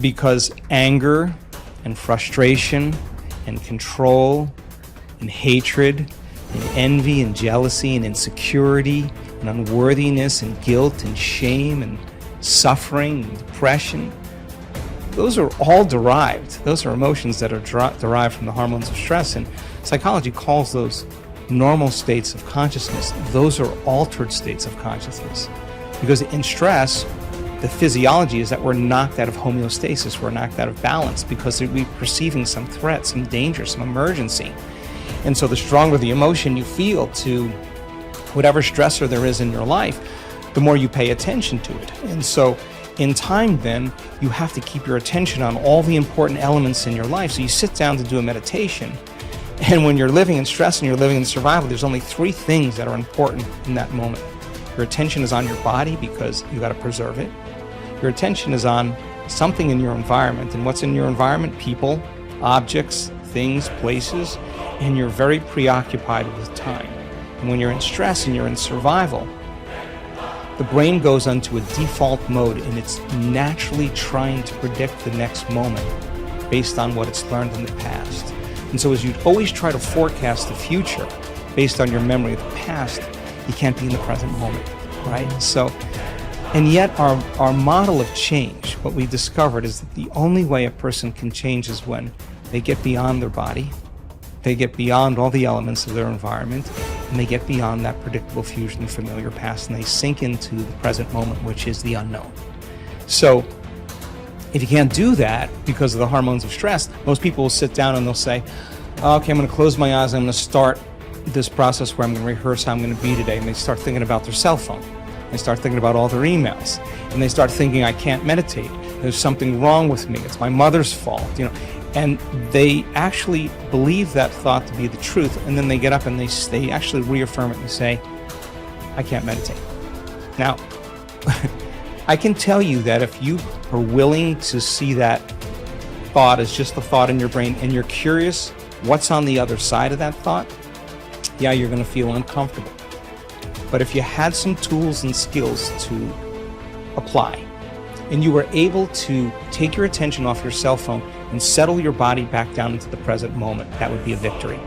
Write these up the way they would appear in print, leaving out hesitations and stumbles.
because anger and frustration and control and hatred and envy and jealousy and insecurity and unworthiness and guilt and shame and suffering and depression, those are all derived. Those are emotions that are derived from the hormones of stress, and psychology calls those normal states of consciousness. Those are altered states of consciousness. Because in stress, the physiology is that we're knocked out of homeostasis, we're knocked out of balance because we're perceiving some threat, some danger, some emergency. And so the stronger the emotion you feel to whatever stressor there is in your life, the more you pay attention to it. And so in time then, you have to keep your attention on all the important elements in your life. So you sit down to do a meditation, and when you're living in stress and you're living in survival, there's only 3 things that are important in that moment. Your attention is on your body because you got to preserve it. Your attention is on something in your environment, and what's in your environment? People, objects, things, places, and you're very preoccupied with time. And when you're in stress and you're in survival, the brain goes into a default mode, and it's naturally trying to predict the next moment based on what it's learned in the past. And so as you always try to forecast the future based on your memory of the past, you can't be in the present moment, right? So, and yet our model of change, what we discovered is that the only way a person can change is when they get beyond their body, they get beyond all the elements of their environment, and they get beyond that predictable future and familiar past, and they sink into the present moment, which is the unknown. So if you can't do that because of the hormones of stress, most people will sit down and they'll say, okay, I'm going to close my eyes, I'm going to start this process where I'm going to rehearse how I'm going to be today, and they start thinking about their cell phone. They start thinking about all their emails, and they start thinking, I can't meditate. There's something wrong with me. It's my mother's fault, And they actually believe that thought to be the truth, and then they get up and they actually reaffirm it and say, I can't meditate. Now, I can tell you that if you are willing to see that thought as just a thought in your brain, and you're curious what's on the other side of that thought, yeah, you're going to feel uncomfortable. But if you had some tools and skills to apply, and you were able to take your attention off your cell phone and settle your body back down into the present moment, that would be a victory.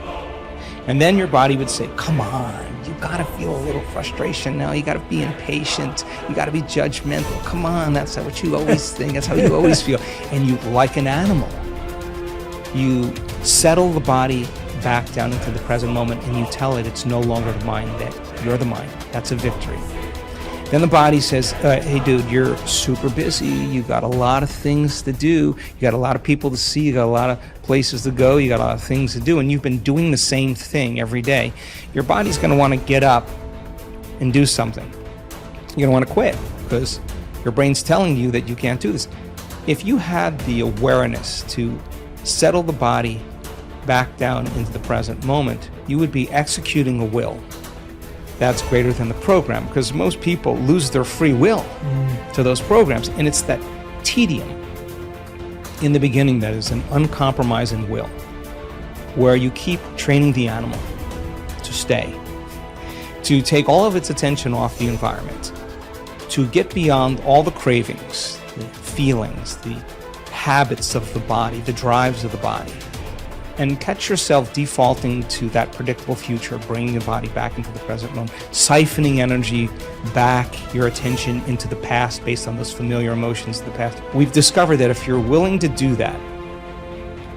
And then your body would say, come on, you gotta feel a little frustration now, you gotta be impatient, you gotta be judgmental, come on, that's what you always think, that's how you always feel. And you, like an animal, you settle the body back down into the present moment, and you tell it it's no longer the mind, that you're the mind. That's a victory. Then the body says, hey dude, you're super busy, you got a lot of things to do, you got a lot of people to see, you got a lot of places to go, you got a lot of things to do, and you've been doing the same thing every day. Your body's going to want to get up and do something. You're going to want to quit because your brain's telling you that you can't do this. If you had the awareness to settle the body back down into the present moment, you would be executing a will that's greater than the program, because most people lose their free will to those programs, and it's that tedium in the beginning that is an uncompromising will, where you keep training the animal to stay, to take all of its attention off the environment, to get beyond all the cravings, the feelings, the habits of the body, the drives of the body, and catch yourself defaulting to that predictable future, bringing the body back into the present moment, siphoning energy back, your attention into the past based on those familiar emotions of the past. We've discovered that if you're willing to do that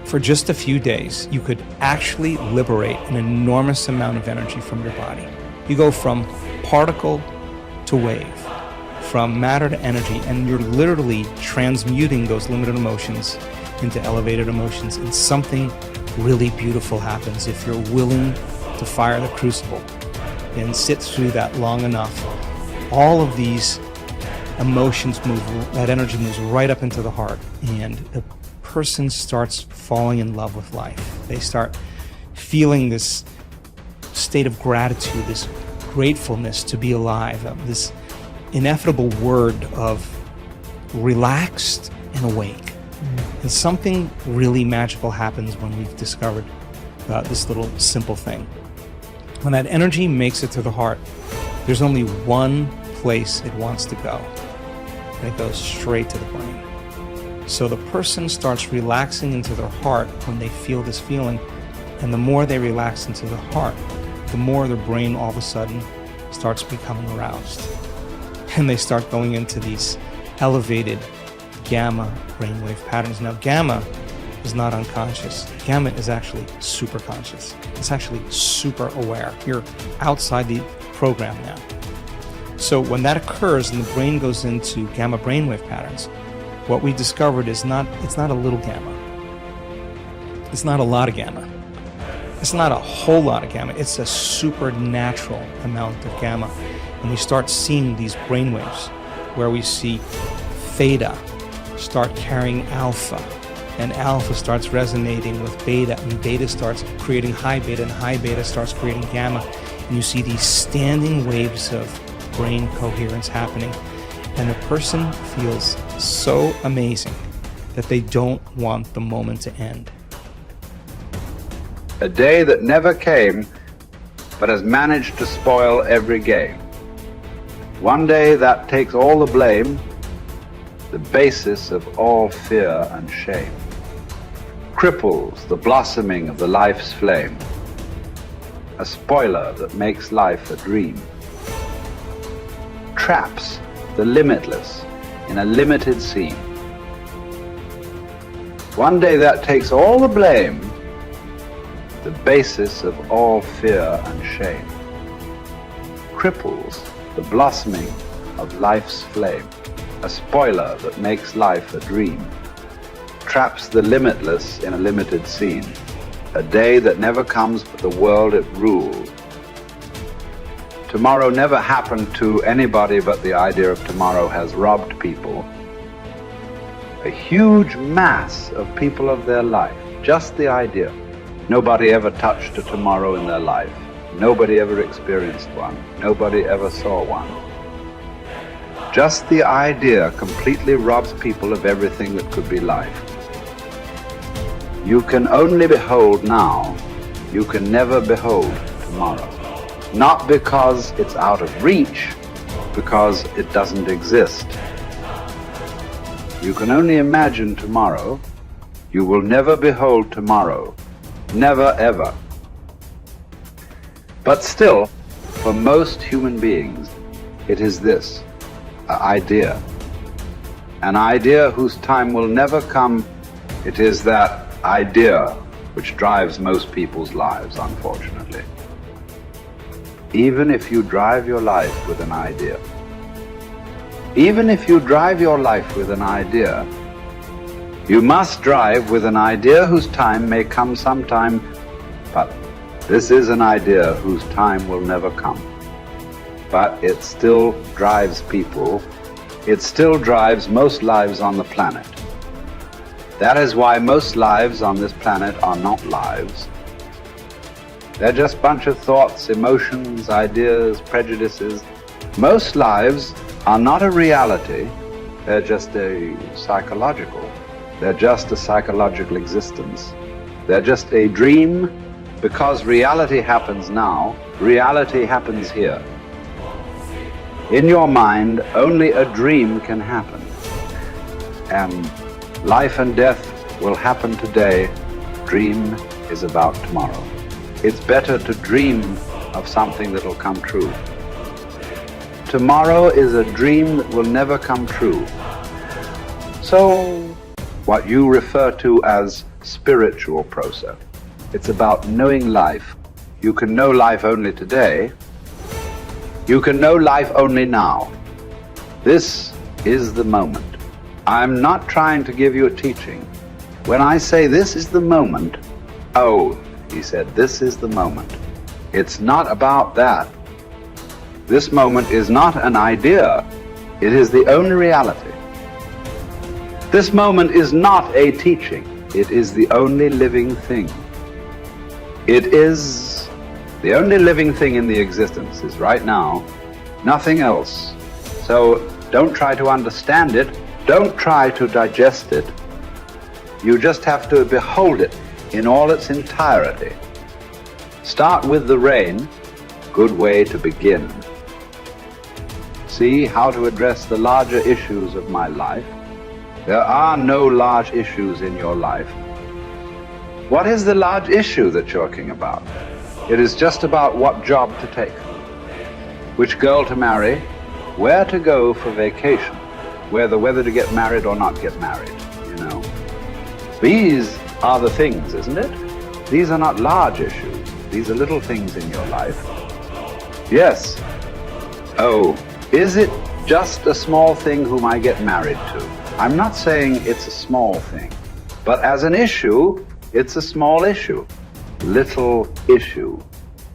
for just a few days, you could actually liberate an enormous amount of energy from your body. You go from particle to wave, from matter to energy, and you're literally transmuting those limited emotions into elevated emotions, and something really beautiful happens if you're willing to fire the crucible and sit through that long enough. All of these emotions move, that energy moves right up into the heart, and a person starts falling in love with life. They start feeling this state of gratitude, this gratefulness to be alive, this ineffable word of relaxed and awake. And something really magical happens when we've discovered this little simple thing. When that energy makes it to the heart, there's only one place it wants to go, and it goes straight to the brain. So the person starts relaxing into their heart when they feel this feeling, and the more they relax into the heart, the more their brain all of a sudden starts becoming aroused. And they start going into these elevated gamma brainwave patterns. Now, gamma is not unconscious. Gamma is actually super conscious. It's actually super aware. You're outside the program now. So when that occurs and the brain goes into gamma brainwave patterns, what we discovered is it's not a little gamma. It's not a lot of gamma. It's not a whole lot of gamma. It's a supernatural amount of gamma. And we start seeing these brainwaves where we see theta start carrying alpha, and alpha starts resonating with beta, and beta starts creating high beta, and high beta starts creating gamma. And you see these standing waves of brain coherence happening. And the person feels so amazing that they don't want the moment to end. A day that never came, but has managed to spoil every game. One day that takes all the blame, the basis of all fear and shame. Cripples the blossoming of the life's flame. A spoiler that makes life a dream. Traps the limitless in a limited scene. One day that takes all the blame, the basis of all fear and shame. Cripples the blossoming of life's flame. A spoiler that makes life a dream. Traps the limitless in a limited scene. A day that never comes but the world it ruled. Tomorrow never happened to anybody, but the idea of tomorrow has robbed people. A huge mass of people of their life. Just the idea. Nobody ever touched a tomorrow in their life. Nobody ever experienced one. Nobody ever saw one. Just the idea completely robs people of everything that could be life. You can only behold now. You can never behold tomorrow. Not because it's out of reach, because it doesn't exist. You can only imagine tomorrow. You will never behold tomorrow. Never ever. But still, for most human beings, it is this, an idea. An idea whose time will never come. It is that idea which drives most people's lives, unfortunately. Even if you drive your life with an idea, even if you drive your life with an idea, you must drive with an idea whose time may come sometime, but this is an idea whose time will never come. But it still drives people. It still drives most lives on the planet. That is why most lives on this planet are not lives. They're just a bunch of thoughts, emotions, ideas, prejudices. Most lives are not a reality. They're just a psychological. They're just a psychological existence. They're just a dream, because reality happens now. Reality happens here. In your mind, only a dream can happen. And life and death will happen today. Dream is about tomorrow. It's better to dream of something that will come true. Tomorrow is a dream that will never come true. So, what you refer to as spiritual process, it's about knowing life. You can know life only today. You can know life only now. This is the moment. I'm not trying to give you a teaching. When I say this is the moment, oh, he said, this is the moment. It's not about that. This moment is not an idea. It is the only reality. This moment is not a teaching. It is the only living thing. It is the only living thing in the existence is right now, nothing else. So don't try to understand it. Don't try to digest it. You just have to behold it in all its entirety. Start with the rain, good way to begin. See how to address the larger issues of my life. There are no large issues in your life. What is the large issue that you're talking about? It is just about what job to take, which girl to marry, where to go for vacation, whether to get married or not get married, you know. These are the things, isn't it? These are not large issues. These are little things in your life. Yes. Oh, is it just a small thing whom I get married to? I'm not saying it's a small thing, but as an issue, it's a small issue. Little issue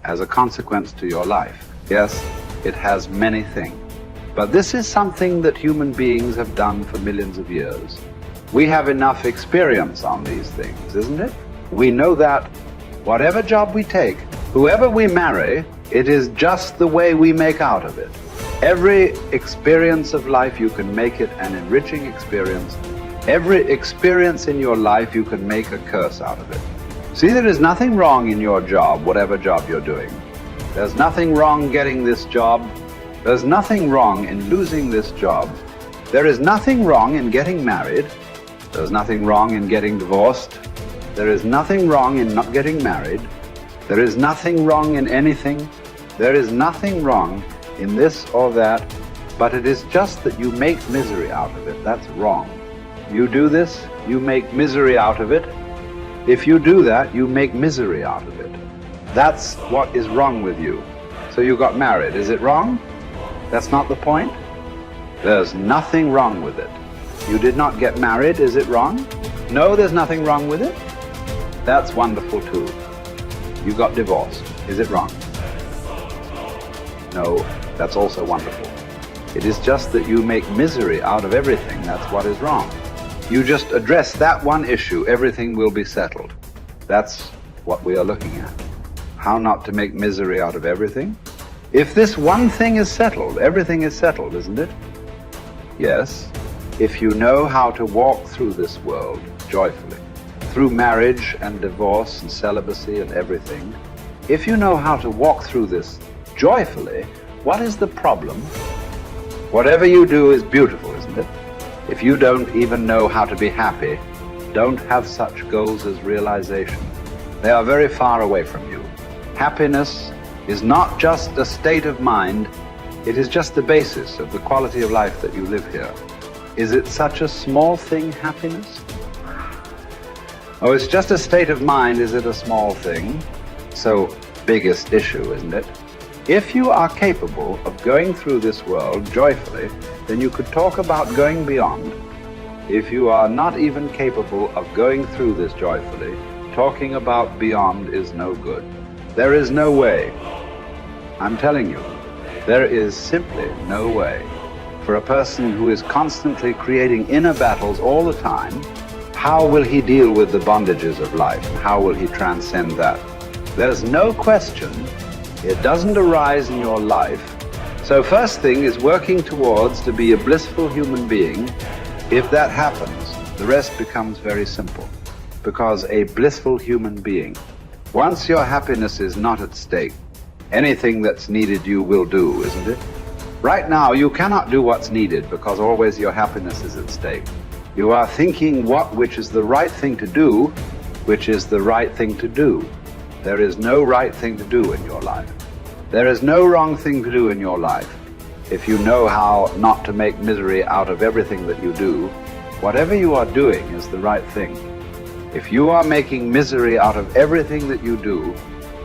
as a consequence to your life. Yes, it has many things. But this is something that human beings have done for millions of years. We have enough experience on these things, isn't it? We know that whatever job we take, whoever we marry, it is just the way we make out of it. Every experience of life, you can make it an enriching experience. Every experience in your life, you can make a curse out of it. See, there is nothing wrong in your job, whatever job you're doing. There's nothing wrong getting this job. There's nothing wrong in losing this job. There is nothing wrong in getting married. There's nothing wrong in getting divorced. There is nothing wrong in not getting married. There is nothing wrong in anything. There is nothing wrong in this or that, but it is just that you make misery out of it. That's wrong. You do this, you make misery out of it. If you do that, you make misery out of it. That's what is wrong with you. So you got married. Is it wrong? That's not the point. There's nothing wrong with it. You did not get married. Is it wrong? No, there's nothing wrong with it. That's wonderful too. You got divorced. Is it wrong? No, that's also wonderful. It is just that you make misery out of everything. That's what is wrong. You just address that one issue, everything will be settled. That's what we are looking at. How not to make misery out of everything? If this one thing is settled, everything is settled, isn't it? Yes. If you know how to walk through this world joyfully, through marriage and divorce and celibacy and everything, if you know how to walk through this joyfully, what is the problem? Whatever you do is beautiful, isn't it? If you don't even know how to be happy, don't have such goals as realization. They are very far away from you. Happiness is not just a state of mind, it is just the basis of the quality of life that you live here. Is it such a small thing, happiness? Oh, it's just a state of mind, is it a small thing? So, biggest issue, isn't it? If you are capable of going through this world joyfully, then you could talk about going beyond. If you are not even capable of going through this joyfully, talking about beyond is no good. There is no way. I'm telling you, there is simply no way. For a person who is constantly creating inner battles all the time, how will he deal with the bondages of life? How will he transcend that? There's no question. It doesn't arise in your life. So first thing is working towards to be a blissful human being. If that happens, the rest becomes very simple. Because a blissful human being, once your happiness is not at stake, anything that's needed you will do, isn't it? Right now, you cannot do what's needed because always your happiness is at stake. You are thinking which is the right thing to do, which is the right thing to do. There is no right thing to do in your life. There is no wrong thing to do in your life. If you know how not to make misery out of everything that you do, whatever you are doing is the right thing. If you are making misery out of everything that you do,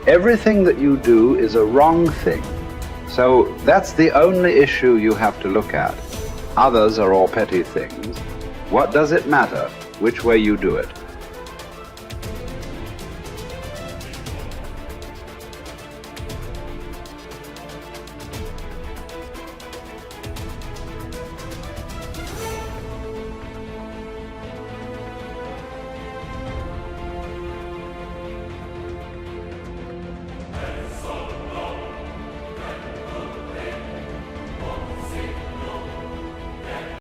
everything that you do is a wrong thing. So that's the only issue you have to look at. Others are all petty things. What does it matter which way you do it?